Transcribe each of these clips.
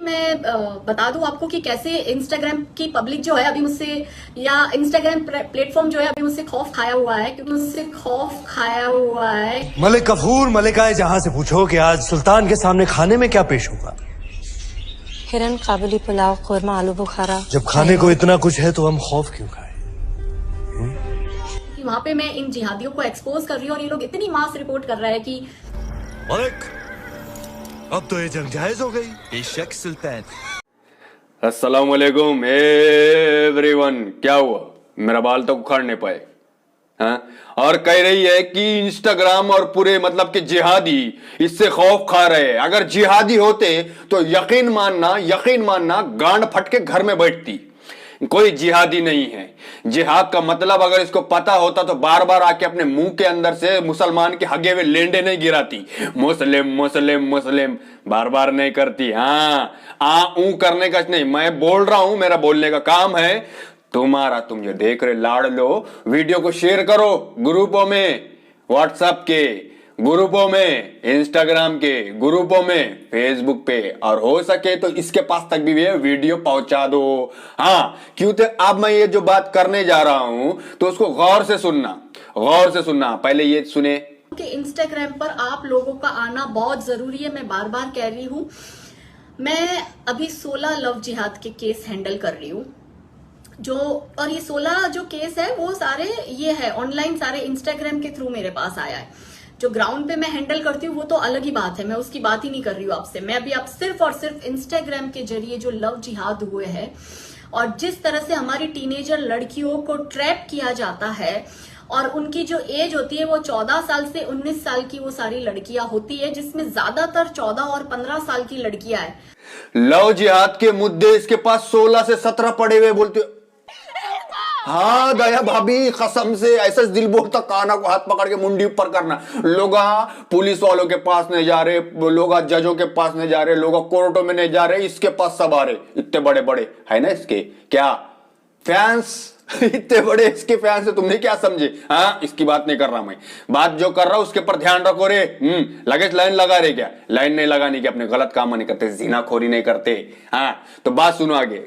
मैं बता दूं आपको कि कैसे इंस्टाग्राम की पब्लिक जो है अभी मुझसे, या इंस्टाग्राम प्लेटफॉर्म जो है अभी मुझसे खौफ खाया हुआ है, क्योंकि मुझसे खौफ खाया हुआ है। मलिक गफूर मलिकाए जहां से पूछो कि आज सुल्तान के सामने खाने में क्या पेश होगा। हिरन, काबुली पुलाव, खुरमा, आलू बुखारा। जब खाने को इतना कुछ है तो हम खौफ क्यों खाएं? कि वहां पे मैं इन जिहादियों को एक्सपोज कर रही हूँ और ये लोग इतनी मास रिपोर्ट कर रहे हैं कि मलिक अब तो ये जंग जायज हो गई। बेशक सुल्तान। अस्सलाम वालेकुम एवरीवन। क्या हुआ, मेरा बाल तक उखाड़ नहीं पाए? हाँ? और कह रही है कि इंस्टाग्राम और पूरे मतलब कि जिहादी इससे खौफ खा रहे हैं। अगर जिहादी होते तो यकीन मानना गांड फट के घर में बैठती। कोई जिहादी नहीं है। जिहाद का मतलब अगर इसको पता होता तो बार बार आके अपने मुंह के अंदर से मुसलमान के हगे हुए लेंडे नहीं गिराती। मुस्लिम मुस्लिम मुस्लिम बार बार नहीं करती। हाँ ऊ करने का नहीं, मैं बोल रहा हूं, मेरा बोलने का काम है। तुम जो देख रहे लाड़ लो, वीडियो को शेयर करो ग्रुपों में, व्हाट्सएप के ग्रुपों में, इंस्टाग्राम के ग्रुपों में, फेसबुक पे, और हो सके तो इसके पास तक भी ये वीडियो पहुंचा दो। हाँ, क्यों? तो अब मैं ये जो बात करने जा रहा हूं तो उसको गौर से सुनना। पहले ये सुने कि इंस्टाग्राम पर आप लोगों का आना बहुत जरूरी है। मैं बार बार कह रही हूँ, मैं अभी 16 लव जिहाद के केस हैंडल कर रही हूँ और ये 16 जो केस है वो सारे ये है ऑनलाइन, सारे इंस्टाग्राम के थ्रू मेरे पास आया है। जो ग्राउंड पे मैं हैंडल करती हूँ वो तो अलग ही बात है, मैं उसकी बात ही नहीं कर रही हूँ आपसे। मैं अभी आप सिर्फ और सिर्फ इंस्टाग्राम के जरिए जो लव जिहाद हुए हैं और जिस तरह से हमारी टीनेजर लड़कियों को ट्रैप किया जाता है, और उनकी जो एज होती है वो 14 साल से 19 साल की वो सारी लड़कियां होती है, जिसमें ज्यादातर 14 और 15 साल की लड़कियां हैं। लव जिहाद के मुद्दे इसके पास 16 से 17 पड़े हुए बोलते। हाँ दया भाभी, कसम से ऐसा दिल बोलता, काना को हाथ पकड़ के मुंडी ऊपर करना। लोग पुलिस वालों के पास नहीं जा रहे, लोग जजों के पास नहीं जा रहे, लोग कोर्टों में नहीं जा रहे, इसके पास सब आ रहे। इतने बड़े बड़े है ना इसके क्या फैंस, इतने बड़े इसके फैंस है, तुमने क्या समझे? हाँ, इसकी बात नहीं कर रहा मैं, बात जो कर रहा हूं उसके पर ध्यान रखो रे। लगे लाइन लगा रहे क्या? लाइन नहीं लगाने की, अपने गलत काम नहीं करते, जिनाखोरी नहीं करते। हाँ तो बात सुनो आगे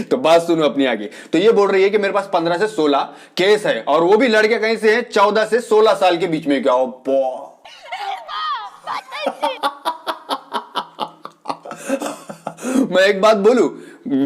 तो बात सुनो अपनी आगे। तो ये बोल रही है कि मेरे पास 15 से 16 केस है, और वो भी लड़के कहीं से हैं 14 से 16 साल के बीच में। क्या मैं एक बात बोलूं,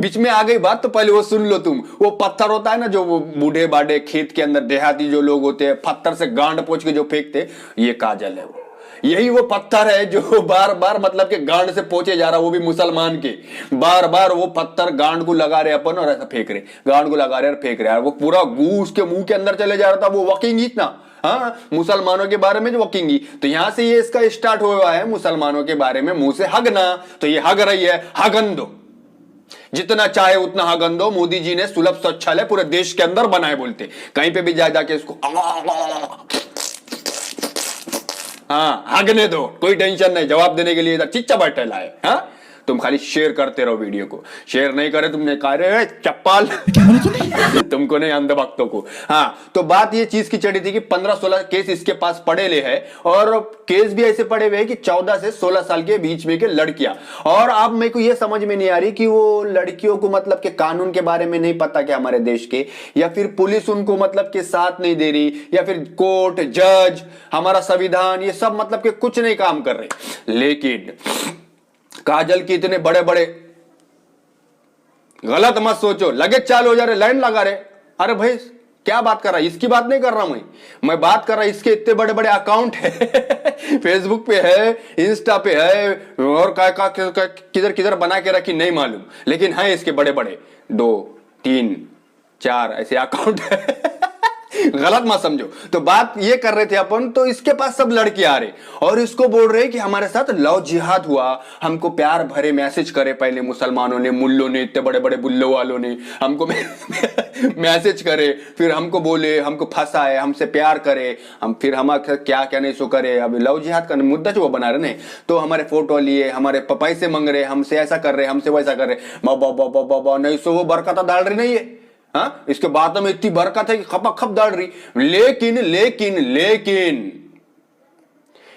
बीच में आ गई बात तो पहले वो सुन लो तुम। वो पत्थर होता है ना, जो वो बूढ़े बाढ़े खेत के अंदर देहाती जो लोग होते हैं, पत्थर से गांड पोंछ के जो फेंकते, ये काजल है। वो यही वो पत्थर है जो बार बार मतलब के गांड से पोंछे जा रहा, वो भी मुसलमान के। बार बार वो पत्थर गांड को लगा रहे अपन और ऐसा फेंक रहे, गांड को लगा रहे और फेंक रहे। वो पूरा गू उसके मुंह के अंदर चले जा रहा था, वो वॉकिंग इतना। हाँ, मुसलमानों के बारे में जो वॉकिंग, तो यहां से ये इसका स्टार्ट हुआ है, मुसलमानों के बारे में मुंह से हगना। तो ये हग रही है, हगन दो, जितना चाहे उतना हगन दो। मोदी जी ने सुलभ शौचालय पूरे देश के अंदर बनाए, बोलते कहीं पे भी जा जाके इसको हाँ हगने दो, कोई टेंशन नहीं। जवाब देने के लिए इधर चिच्चा बैठा है। हाँ, तुम खाली शेयर करते रहो वीडियो को। शेयर नहीं करे तुमने कहा रे चप्पल तुमको नहीं, अंध भक्तों को। हाँ, तो बात ये चीज की चढ़ी थी कि 15-16 केस इसके पास पड़े ले है, और केस भी ऐसे पड़े हुए हैं कि 14 से 16 साल के बीच में के लड़कियां। और अब मेरे को ये समझ में नहीं आ रही कि वो लड़कियों को मतलब के कानून के बारे में नहीं पता क्या हमारे देश के, या फिर पुलिस उनको मतलब के साथ नहीं दे रही, या फिर कोर्ट जज हमारा संविधान ये सब मतलब के कुछ नहीं काम कर रहे। लेकिन काजल की इतने बड़े बड़े गलत मत सोचो, लगे चालू हो जा रहे, लाइन लगा रहे। अरे भाई क्या बात कर रहा है, इसकी बात नहीं कर रहा मैं बात कर रहा इसके इतने बड़े बड़े अकाउंट है फेसबुक पे है, इंस्टा पे है, और किधर किधर बना के रखी नहीं मालूम, लेकिन है इसके बड़े बड़े 2, 3, 4 ऐसे अकाउंट है गलत मत समझो। तो बात ये कर रहे थे अपन, तो इसके पास सब लड़के आ रहे और इसको बोल रहे कि हमारे साथ लव जिहाद हुआ, हमको प्यार भरे मैसेज करे पहले मुसलमानों ने, मुल्लों ने, इतने बड़े बड़े बुल्लो वालों ने हमको मैसेज करे, फिर हमको बोले, हमको फंसाए, हमसे प्यार करे, हम फिर हम क्या क्या नहीं सो करे। अब लव जिहाद का मुद्दा जो वो बना रहे ने, तो हमारे फोटो लिए, हमारे पैसे मांग रहे, हमसे ऐसा कर रहे, हमसे वैसा कर रहे। नहीं सो वो बरकत डाल रही नहीं है। हाँ, इसके बातों में इतनी बरकत है कि खपा खप डाल रही। लेकिन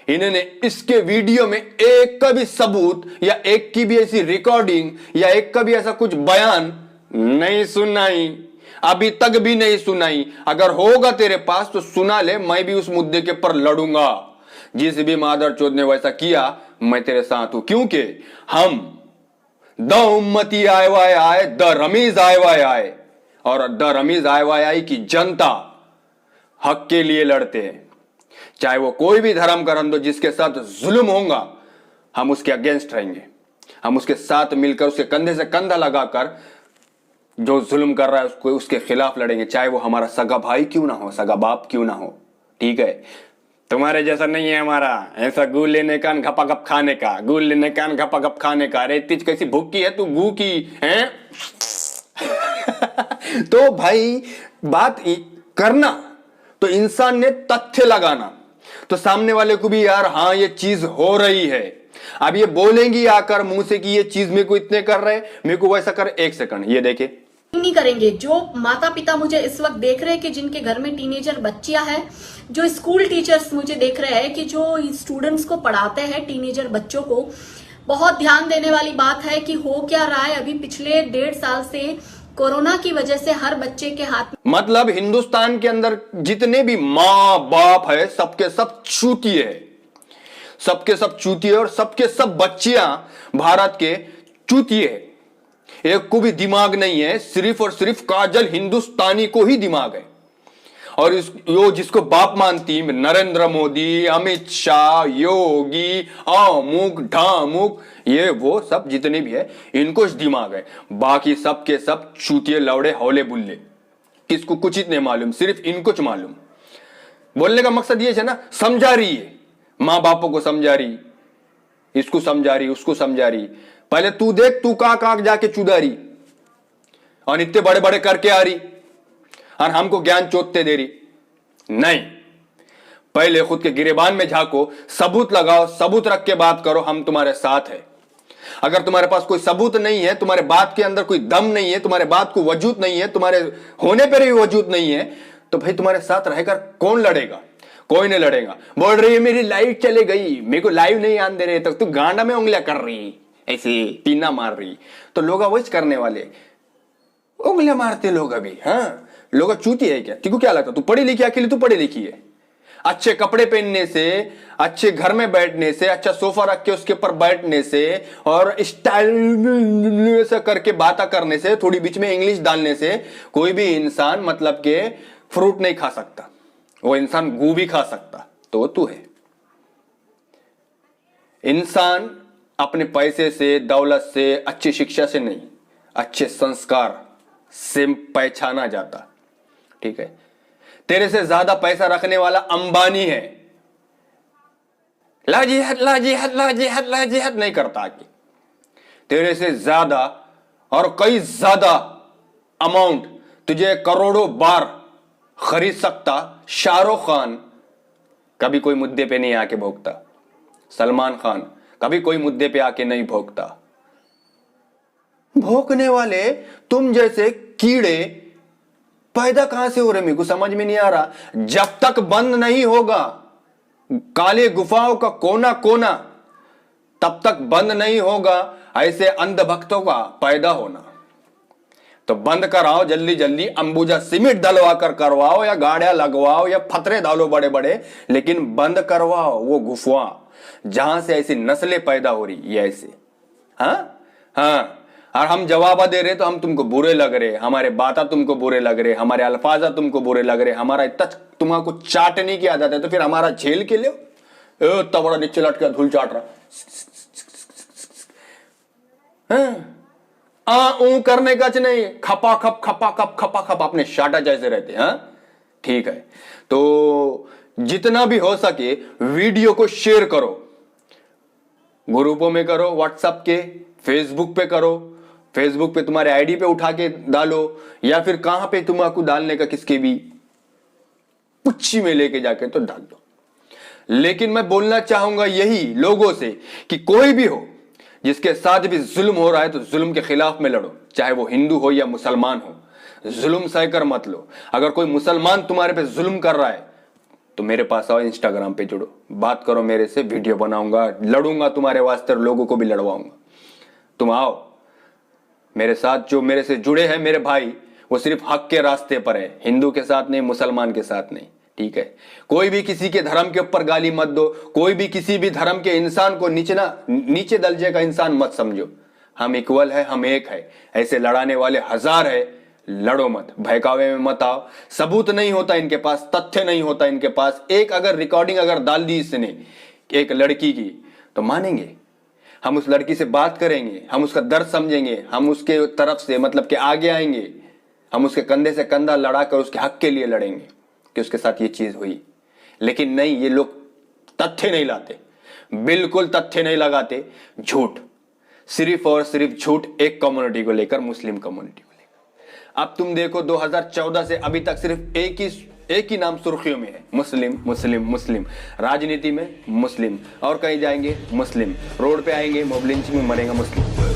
इन्होंने इसके वीडियो में एक का भी सबूत या एक की भी ऐसी रिकॉर्डिंग या एक का भी ऐसा कुछ बयान नहीं सुनाई, अभी तक भी नहीं सुनाई। अगर होगा तेरे पास तो सुना ले, मैं भी उस मुद्दे के पर लड़ूंगा। जिस भी मादर चोद ने वैसा किया मैं तेरे साथ हूं, क्योंकि हम द उम्मती आए वाय आए, द रमीज आए वाय आए, और द रमीज आए वाय आई की जनता हक के लिए लड़ते हैं। चाहे वो कोई भी धर्म करम दो, जिसके साथ जुल्म होगा हम उसके अगेंस्ट रहेंगे, हम उसके साथ मिलकर उसके कंधे से कंधा लगाकर जो जुल्म कर रहा है उसको उसके खिलाफ लड़ेंगे, चाहे वो हमारा सगा भाई क्यों ना हो, सगा बाप क्यों ना हो। ठीक है, तुम्हारे जैसा नहीं है हमारा ऐसा गुल लेने का घपा गप खाने का, गुल लेने का घपा गप खाने का। अरे तिज कैसी भूखी है तू, गू की है। तो भाई बात करना तो इंसान ने तथ्य लगाना, तो सामने वाले को भी यार हाँ ये चीज हो रही है। अब ये बोलेंगी आकर मुंह से कि ये चीज मेरे को इतने कर रहे, मेरे को वैसा कर। एक सेकंड ये देखे, नहीं करेंगे। जो माता पिता मुझे इस वक्त देख रहे हैं कि जिनके घर में टीनेजर बच्चियां हैं, जो स्कूल टीचर्स मुझे देख रहे हैं कि जो स्टूडेंट्स को पढ़ाते हैं टीनेजर बच्चों को, बहुत ध्यान देने वाली बात है कि हो क्या रहा है। अभी पिछले 1.5 साल से कोरोना की वजह से हर बच्चे के हाथ में, मतलब हिंदुस्तान के अंदर जितने भी माँ बाप है सबके सब चूतिए है, सबके सब चूतिए, और सबके सब बच्चियां भारत के चूतिए है। एक को भी दिमाग नहीं है, सिर्फ और सिर्फ काजल हिंदुस्तानी को ही दिमाग है। और यो जिसको बाप मानती नरेंद्र मोदी, अमित शाह, योगी, अमुक ढामुक, ये वो सब जितने भी है इनको दिमाग है। बाकी सब के सब चूतिए लौड़े हौले बुल्ले, किसको कुछ नहीं मालूम, सिर्फ इनको मालूम। बोलने का मकसद ये है ना, समझा रही है, माँ बापों को समझा रही, इसको समझा रही, उसको समझा रही। पहले तू देख, तू कहां जाके चुदारी और इतने बड़े बड़े करके आ रही और हमको ज्ञान चोतते दे रही। नहीं, पहले खुद के गिरेबान में झांको, सबूत लगाओ, सबूत रख के बात करो, हम तुम्हारे साथ है। अगर तुम्हारे पास कोई सबूत नहीं है, तुम्हारे बात के अंदर कोई दम नहीं है, तुम्हारे बात को वजूद नहीं है, तुम्हारे होने पर भी वजूद नहीं है, तो भाई तुम्हारे साथ रहकर कौन लड़ेगा? कोई नहीं लड़ेगा। बोल रही है मेरी लाइट चले गई, मेरे को लाइव नहीं आने दे रहे, तक तू गांडा में उंगलियां कर रही, ऐसे पीना मार रही, तो लोग वही करने वाले, उंगलियां मारते लोग अभी। हाँ, लोग चूती है क्या? तेको क्या लगता? तू पढ़ी लिखी, अकेली तू पढ़ी लिखी है। अच्छे कपड़े पहनने से, अच्छे घर में बैठने से, अच्छा सोफा रख के उसके ऊपर बैठने से, और स्टाइल से करके बातें करने से, थोड़ी बीच में इंग्लिश डालने से कोई भी इंसान मतलब के फ्रूट नहीं खा सकता। वो इंसान गू भी खा सकता, तो तू है। इंसान अपने पैसे से, दौलत से, अच्छी शिक्षा से नहीं, अच्छे संस्कार से पहचाना जाता। ठीक है, तेरे से ज्यादा पैसा रखने वाला अंबानी है, लाजिहत लाजिहत लाजिहत लाजिहत नहीं करता कि तेरे से ज्यादा और कई ज्यादा अमाउंट तुझे करोड़ों बार खरीद सकता शाहरुख खान कभी कोई मुद्दे पे नहीं आके भोगता, सलमान खान कभी कोई मुद्दे पे आके नहीं भोगता। भोगने वाले तुम जैसे कीड़े पैदा कहां से हो रहे, मेरे को समझ में नहीं आ रहा। जब तक बंद नहीं होगा काले गुफाओं का कोना कोना, तब तक बंद नहीं होगा ऐसे अंधभक्तों का पैदा होना। तो बंद कराओ जल्दी जल्दी, अंबुजा सीमेंट डलवा कर करवाओ, या गाड़ियां लगवाओ, या फतरे डालो बड़े बड़े, लेकिन बंद करवाओ वो गुफा जहां से ऐसी नस्लें पैदा हो रही। ये ऐसे हाँ, और हम जवाब दे रहे तो हम तुमको बुरे लग रहे, हमारे बातें तुमको बुरे लग रहे, हमारे अल्फाजा तुमको बुरे लग रहे, हमारा इतना तुमको चाटने की आदत है, तो फिर हमारा झेल के लियो। इतना बड़ा नीचे लटका धूल चाट रहा, करने का नहीं, खपा खप अपने शाटा जैसे रहते हैं। ठीक है, तो जितना भी हो सके वीडियो को शेयर करो, ग्रुपों में करो, व्हाट्सएप के, फेसबुक पे करो, फेसबुक पे तुम्हारे आईडी पे उठा के डालो, या फिर कहां पे तुमको डालने का किसके भी पुच्छी में लेके जाके तो डाल दो। लेकिन मैं बोलना चाहूंगा यही लोगों से कि कोई भी हो जिसके साथ भी जुल्म हो रहा है तो जुल्म के खिलाफ में लड़ो, चाहे वो हिंदू हो या मुसलमान हो। जुल्म सहकर मत लो। अगर कोई मुसलमान तुम्हारे पे जुल्म कर रहा है तो मेरे पास आओ, इंस्टाग्राम पे जुड़ो, बात करो मेरे से, वीडियो बनाऊंगा, लड़ूंगा तुम्हारे वास्ते और लोगों को भी लड़वाऊंगा। तुम आओ मेरे साथ। जो मेरे से जुड़े हैं मेरे भाई, वो सिर्फ हक के रास्ते पर है, हिंदू के साथ नहीं, मुसलमान के साथ नहीं, ठीक है। कोई भी किसी के धर्म के ऊपर गाली मत दो, कोई भी किसी भी धर्म के इंसान को नीचे दर्जे का इंसान मत समझो। हम इक्वल है, हम एक है। ऐसे लड़ाने वाले हजार है, लड़ो मत, बहकावे में मत आओ। सबूत नहीं होता इनके पास, तथ्य नहीं होता इनके पास। एक अगर रिकॉर्डिंग अगर डाल दी इसने एक लड़की की, तो मानेंगे, हम उस लड़की से बात करेंगे, हम उसका दर्द समझेंगे, हम उसके तरफ से मतलब कि आगे आएंगे, हम उसके कंधे से कंधा लड़ाकर उसके हक के लिए लड़ेंगे कि उसके साथ ये चीज हुई। लेकिन नहीं, ये लोग तथ्य नहीं लाते, बिल्कुल तथ्य नहीं लगाते, झूठ, सिर्फ और सिर्फ झूठ, एक कम्युनिटी को लेकर, मुस्लिम कम्युनिटी को लेकर। अब तुम देखो 2014 से अभी तक सिर्फ एक ही नाम सुर्खियों में है, मुस्लिम मुस्लिम मुस्लिम। राजनीति में मुस्लिम, और कहीं जाएंगे मुस्लिम, रोड पे आएंगे, मोब लिंचिंग में मरेगा मुस्लिम।